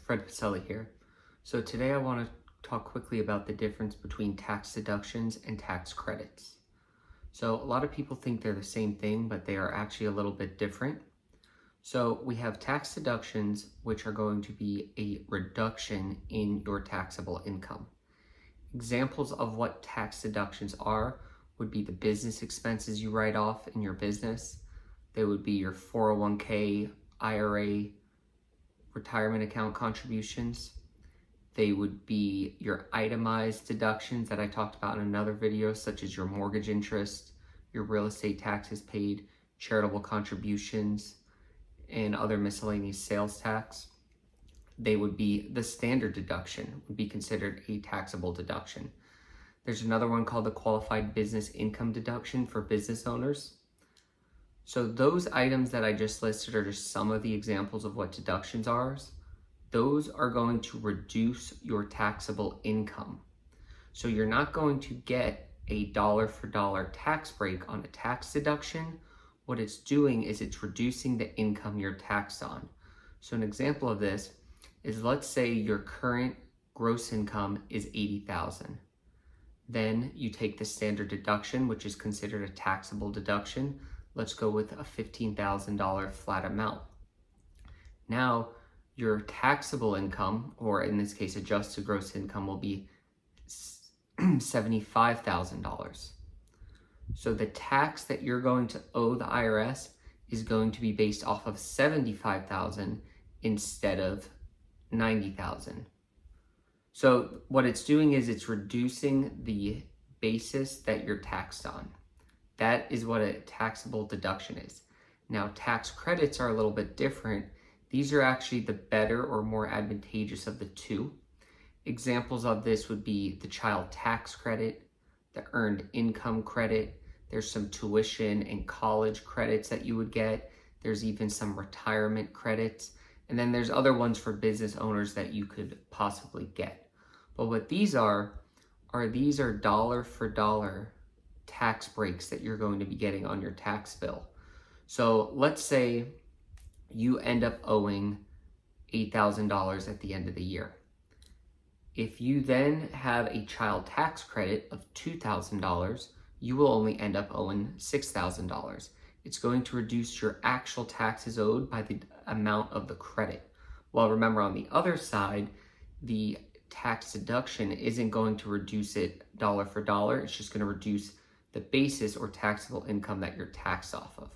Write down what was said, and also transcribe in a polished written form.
Fredpasselli here. So today I want to talk quickly about the difference between tax deductions and tax credits. So a lot of people think they're the same thing, but they are actually a little bit different. So we have tax deductions, which are going to be a reduction in your taxable income. Examples of what tax deductions are would be the business expenses you write off in your business. They would be your 401k, IRA, retirement account contributions. They would be your itemized deductions that I talked about in another video, such as your mortgage interest, your real estate taxes paid, charitable contributions, and other miscellaneous sales tax. They would be the standard deduction, would be considered a taxable deduction. There's another one called the qualified business income deduction for business owners. So those items that I just listed are just some of the examples of what deductions are. Those are going to reduce your taxable income. So you're not going to get a dollar for dollar tax break on a tax deduction. What it's doing is it's reducing the income you're taxed on. So an example of this is, let's say your current gross income is $80,000. Then you take the standard deduction, which is considered a taxable deduction. Let's go with a $15,000 flat amount. Now, your taxable income, or in this case, adjusted gross income, will be $75,000. So the tax that you're going to owe the IRS is going to be based off of $75,000 instead of $90,000. So what it's doing is it's reducing the basis that you're taxed on. That is what a taxable deduction is. Now, tax credits are a little bit different. These are actually the better or more advantageous of the two. Examples of this would be the child tax credit, the earned income credit. There's some tuition and college credits that you would get. There's even some retirement credits. And then there's other ones for business owners that you could possibly get. But what these are these are dollar for dollar tax breaks that you're going to be getting on your tax bill. So let's say you end up owing $8,000 at the end of the year. If you then have a child tax credit of $2,000, you will only end up owing $6,000. It's going to reduce your actual taxes owed by the amount of the credit. Well, remember, on the other side, the tax deduction isn't going to reduce it dollar for dollar. It's just going to reduce the basis or taxable income that you're taxed off of.